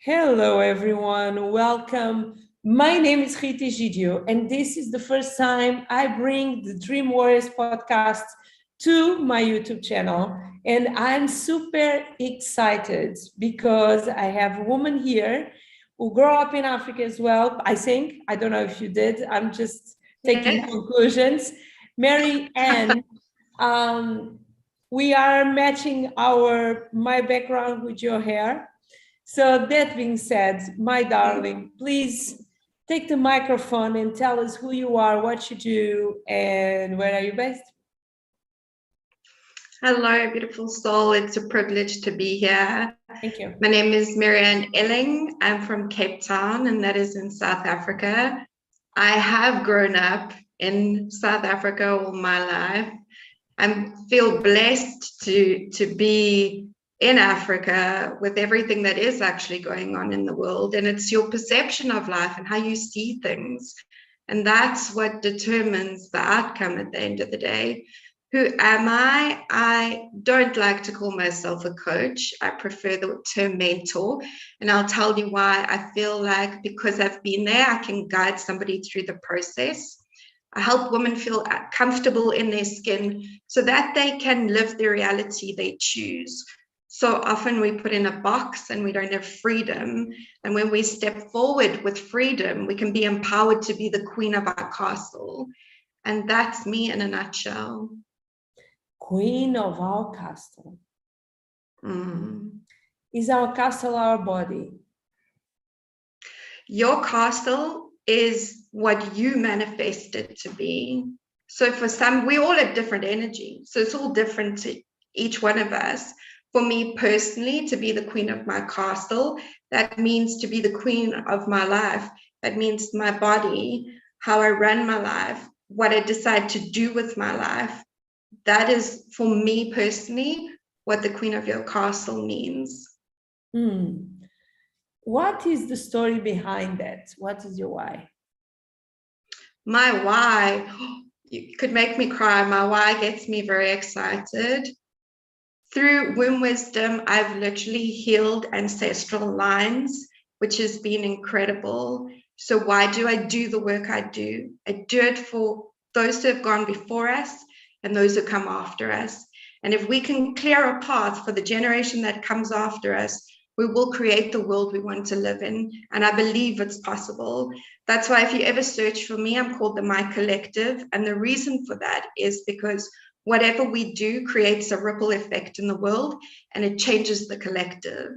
Hello, everyone. Welcome. My name is Rita Egidio, and this is the first time I bring the Dream Warriors podcast to my YouTube channel. And I'm super excited because I have a woman here who grew up in Africa as well. I think, I don't know if you did. I'm just taking conclusions. MaryAnn, we are matching my background with your hair. So that being said, my darling, please take the microphone and tell us who you are, what you do, and where are you based? Hello, beautiful soul. It's a privilege to be here. Thank you. My name is MaryAnn Elling. I'm from Cape Town, and that is in South Africa. I have grown up in South Africa all my life. I feel blessed to be in Africa with everything that is actually going on in the world. And it's your perception of life and how you see things. And that's what determines the outcome at the end of the day. Who am I? I don't like to call myself a coach. I prefer the term mentor. And I'll tell you why. I feel like because I've been there, I can guide somebody through the process. I help women feel comfortable in their skin so that they can live the reality they choose. So often we put in a box and we don't have freedom. And when we step forward with freedom, we can be empowered to be the queen of our castle. And that's me in a nutshell. Queen of our castle. Is our castle our body? Your castle is what you manifest it to be. So for some, we all have different energy. So it's all different to each one of us. For me personally, to be the queen of my castle, that means to be the queen of my life. That means my body, how I run my life, what I decide to do with my life. That is, for me personally, what the queen of your castle means. What is the story behind that? What is your why? My why, you could make me cry. My why gets me very excited. Through womb wisdom, I've literally healed ancestral lines, which has been incredible. So why do I do the work I do? I do it for those who have gone before us and those who come after us. And if we can clear a path for the generation that comes after us, we will create the world we want to live in. And I believe it's possible. That's why if you ever search for me, I'm called the My Collective. And the reason for that is because whatever we do creates a ripple effect in the world and it changes the collective.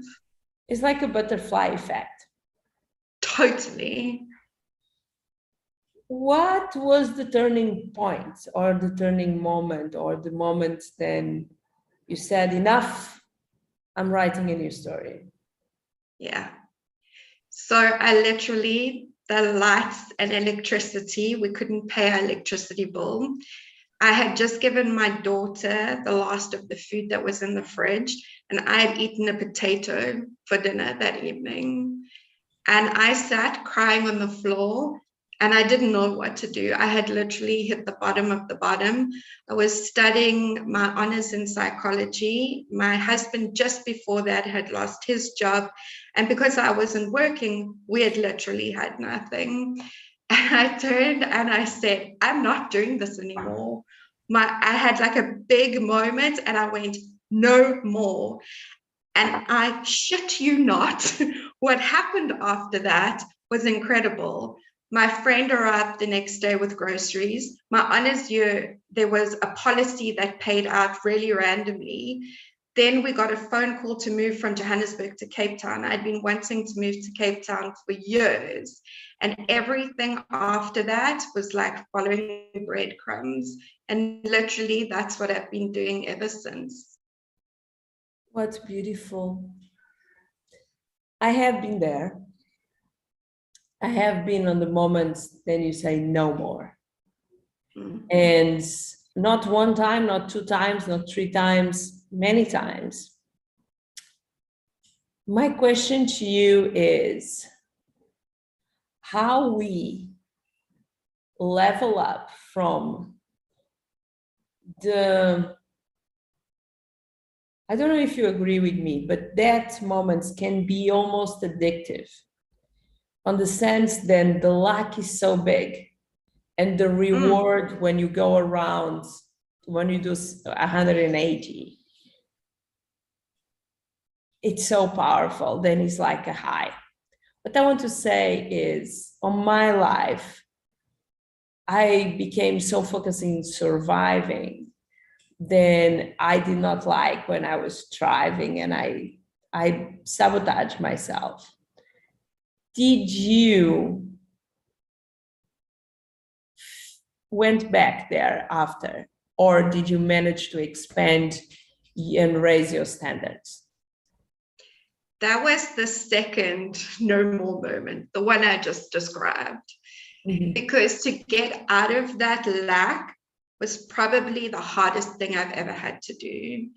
It's like a butterfly effect. Totally. What was the turning point or the turning moment or the moment then you said, enough, I'm writing a new story? Yeah. So I literally, the lights and electricity, we couldn't pay our electricity bill. I had just given my daughter the last of the food that was in the fridge, and I had eaten a potato for dinner that evening. And I sat crying on the floor, and I didn't know what to do. I had literally hit the bottom of the bottom. I was studying my honors in psychology. My husband, just before that, had lost his job. And because I wasn't working, we had literally had nothing. And I turned and I said, I'm not doing this anymore. I had like a big moment and I went, no more. And I shit you not, what happened after that was incredible. My friend arrived the next day with groceries. My honors year, there was a policy that paid out really randomly. Then we got a phone call to move from Johannesburg to Cape Town. I'd been wanting to move to Cape Town for years. And everything after that was like following breadcrumbs. And literally, that's what I've been doing ever since. What's beautiful. I have been there. I have been on the moments then you say no more. And not one time, not two times, not three times, many times. My question to you is how we level up from the I don't know if you agree with me, but that moments can be almost addictive on the sense then the lack is so big and the reward when you go around, when you do 180, it's so powerful. Then it's like a high. What I want to say is on my life, I became so focused in surviving, then I did not like when I was striving and I sabotaged myself. Did you went back there after, or did you manage to expand and raise your standards? That was the second no more moment, the one I just described. Mm-hmm. Because to get out of that lack was probably the hardest thing I've ever had to do.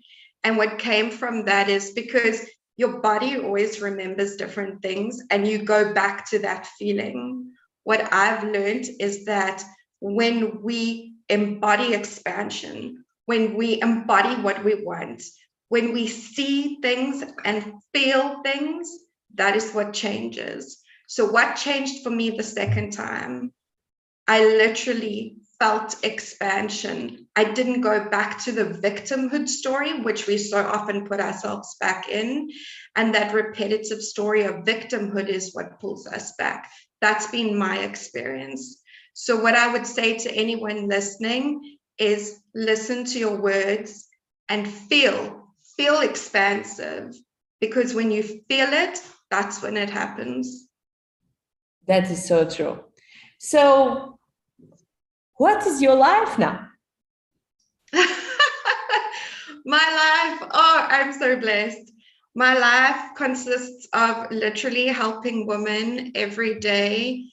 And what came from that is because your body always remembers different things and you go back to that feeling. What I've learned is that when we embody expansion, when we embody what we want, when we see things and feel things, that is what changes. So what changed for me the second time? I literally felt expansion. I didn't go back to the victimhood story, which we so often put ourselves back in. And that repetitive story of victimhood is what pulls us back. That's been my experience. So what I would say to anyone listening is listen to your words and feel expansive, because when you feel it, that's when it happens. That is so true. So what is your life now? My life, oh, I'm so blessed. My life consists of literally helping women every day.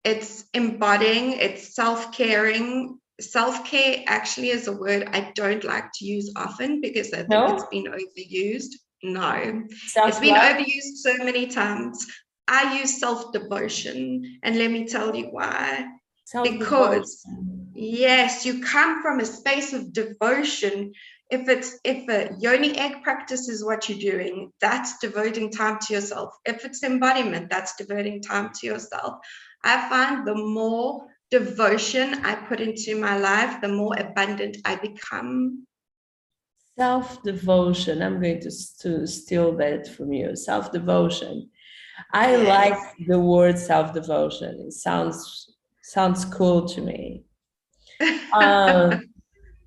It's embodying, it's self-caring. Self-care actually is a word I don't like to use often because I think it's been overused. No, it's been overused so many times. I use self-devotion, and let me tell you why. Because yes, you come from a space of devotion. If a yoni egg practice is what you're doing, that's devoting time to yourself. If it's embodiment, that's devoting time to yourself. I find the more devotion I put into my life, the more abundant I become. Self-devotion. I'm going to steal that from you. Self-devotion. I like the word self-devotion. It sounds cool to me.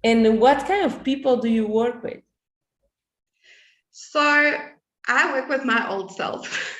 And what kind of people do you work with? So I work with my old self.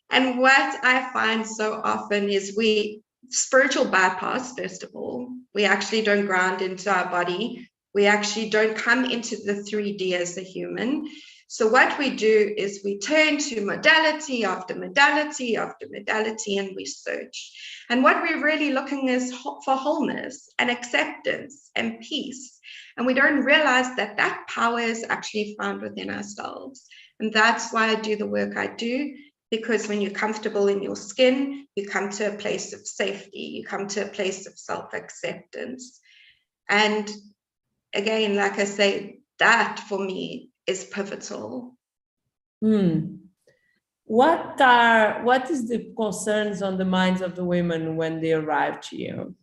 And what I find so often is we spiritual bypass, first of all. We actually don't ground into our body. We actually don't come into the 3D as a human. So what we do is we turn to modality after modality after modality and we search. And what we're really looking is for wholeness and acceptance and peace. And we don't realize that that power is actually found within ourselves. And that's why I do the work I do. Because when you're comfortable in your skin, you come to a place of safety, you come to a place of self-acceptance. And again, like I say, that for me is pivotal. What is the concerns on the minds of the women when they arrive to you?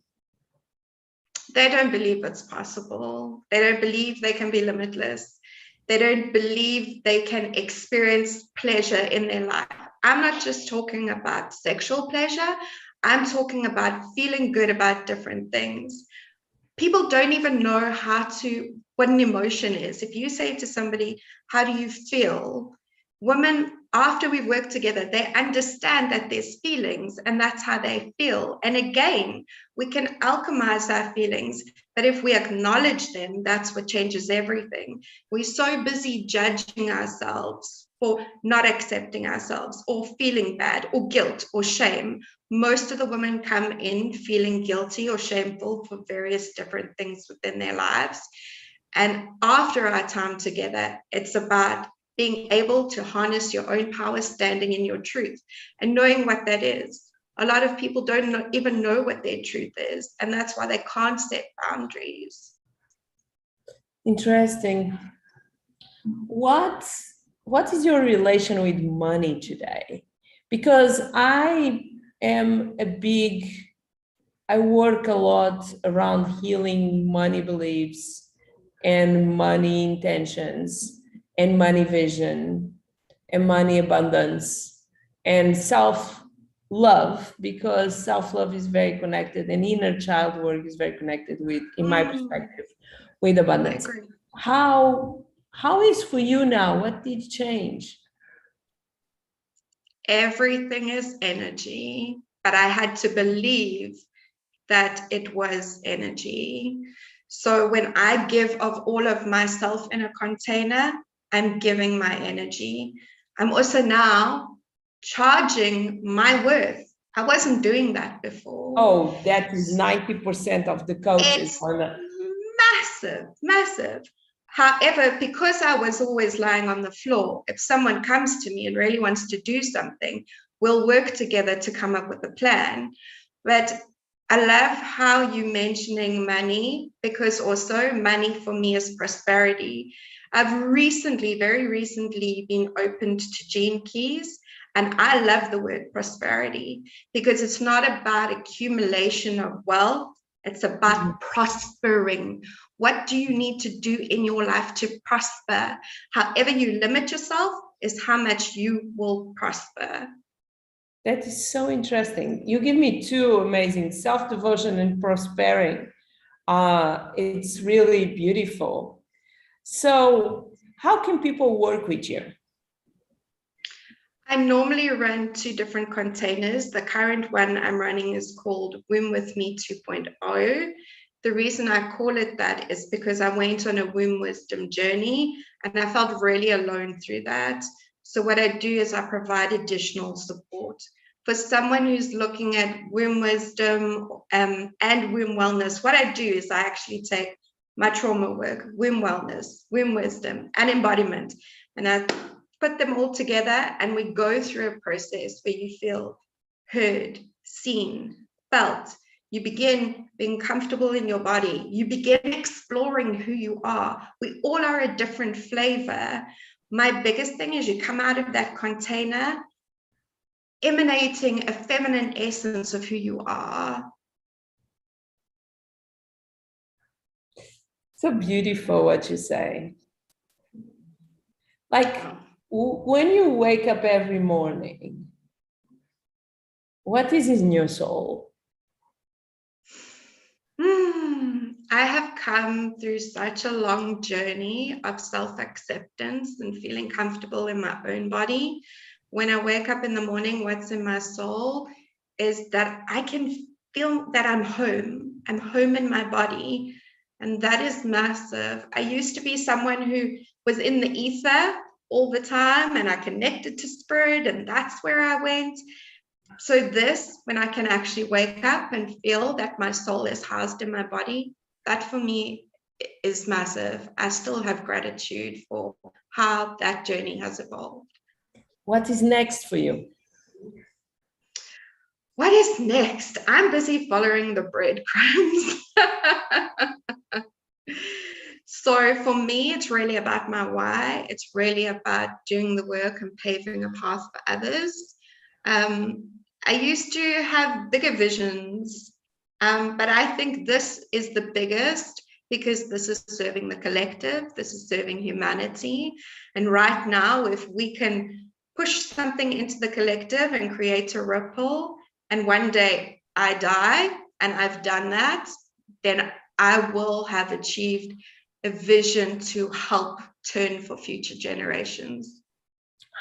They don't believe it's possible. They don't believe they can be limitless. They don't believe they can experience pleasure in their life. I'm not just talking about sexual pleasure. I'm talking about feeling good about different things. People don't even know what an emotion is. If you say to somebody, how do you feel? Women, after we've worked together, they understand that there's feelings and that's how they feel. And again, we can alchemize our feelings, but if we acknowledge them, that's what changes everything. We're so busy judging ourselves for not accepting ourselves or feeling bad or guilt or shame. Most of the women come in feeling guilty or shameful for various different things within their lives. And after our time together, it's about being able to harness your own power, standing in your truth and knowing what that is. A lot of people don't even know what their truth is, and that's why they can't set boundaries. Interesting. What is your relation with money today? Because I work a lot around healing money beliefs and money intentions and money vision and money abundance and self-love, because self-love is very connected and inner child work is very connected with, in my perspective, with I abundance. agree. How is for you now? What did change? Everything is energy, but I had to believe that it was energy. So when I give of all of myself in a container, I'm giving my energy. I'm also now charging my worth. I wasn't doing that before. Oh, that is 90% of the coaches. It's massive, massive. However, because I was always lying on the floor, if someone comes to me and really wants to do something, we'll work together to come up with a plan. But I love how you mentioning money, because also money for me is prosperity. I've very recently been opened to Gene Keys, and I love the word prosperity because it's not about accumulation of wealth. It's about prospering. What do you need to do in your life to prosper? However you limit yourself is how much you will prosper. That is so interesting. You give me two amazing, self-devotion and prospering. It's really beautiful. So how can people work with you? I normally run two different containers. The current one I'm running is called Womb With Me 2.0. The reason I call it that is because I went on a womb wisdom journey and I felt really alone through that. So what I do is I provide additional support. For someone who's looking at womb wisdom and womb wellness, what I do is I actually take my trauma work, womb wellness, womb wisdom, and embodiment, and I put them all together and we go through a process where you feel heard, seen, felt. You begin being comfortable in your body. You begin exploring who you are. We all are a different flavor. My biggest thing is you come out of that container emanating a feminine essence of who you are. So beautiful what you say. Like, when you wake up every morning, what is in your soul? I have come through such a long journey of self-acceptance and feeling comfortable in my own body. When I wake up in the morning, what's in my soul is that I can feel that I'm home. I'm home in my body. And that is massive. I used to be someone who was in the ether all the time and I connected to spirit and that's where I went. So this, when I can actually wake up and feel that my soul is housed in my body, that for me is massive. I still have gratitude for how that journey has evolved. What is next for you? What is next? I'm busy following the breadcrumbs. So for me, it's really about my why. It's really about doing the work and paving a path for others. I used to have bigger visions, but I think this is the biggest because this is serving the collective, this is serving humanity. And right now, if we can push something into the collective and create a ripple, and one day I die and I've done that, then I will have achieved a vision to help turn for future generations.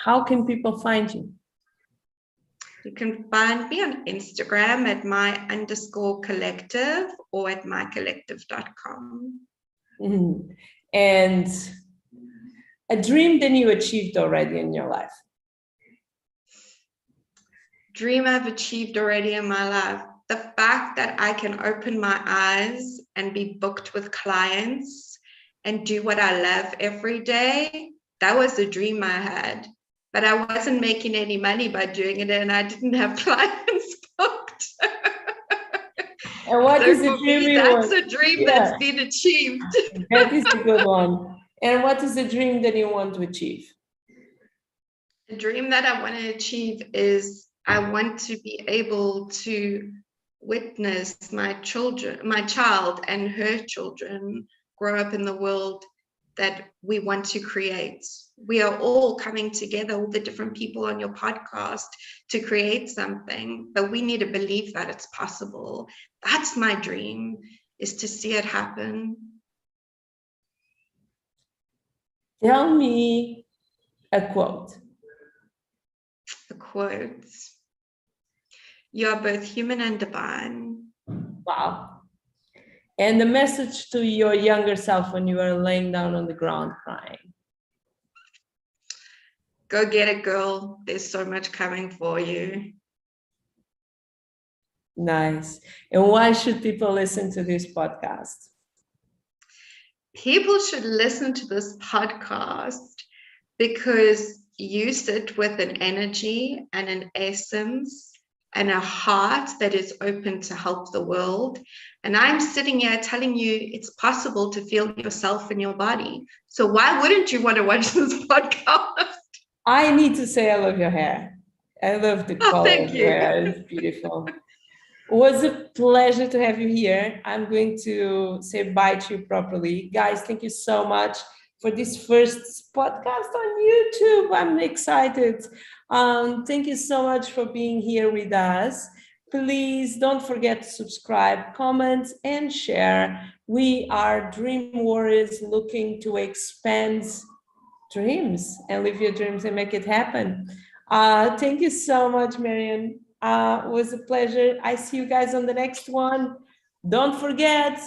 How can people find you? You can find me on Instagram at my_collective or at mycollective.com. Mm-hmm. And a dream that you achieved already in your life? Dream I've achieved already in my life. The fact that I can open my eyes and be booked with clients and do what I love every day, that was a dream I had. But I wasn't making any money by doing it and I didn't have clients booked. And what So is the for dream me, you that's want? a dream Yeah, that's been achieved. that is a good one. And what is the dream that you want to achieve? The dream that I want to achieve is I want to be able to witness my child and her children grow up in the world that we want to create. We are all coming together, all the different people on your podcast, to create something, but we need to believe that it's possible. That's my dream, is to see it happen. Tell me a quote. The quotes. You are both human and divine. Wow. And the message to your younger self when you were laying down on the ground crying. Go get it, girl. There's so much coming for you. Nice. And why should people listen to this podcast? People should listen to this podcast because you sit with an energy and an essence and a heart that is open to help the world. And I'm sitting here telling you it's possible to feel yourself in your body. So why wouldn't you want to watch this podcast? I need to say I love your hair. I love the color Thank of your you. hair. It's beautiful. It was a pleasure to have you here. I'm going to say bye to you properly. Guys, thank you so much for this first podcast on YouTube. I'm excited. Thank you so much for being here with us. Please don't forget to subscribe, comment, and share. We are Dream Warriors looking to expand dreams and live your dreams and make it happen. Thank you so much, MaryAnn. It was a pleasure. I see you guys on the next one. Don't forget,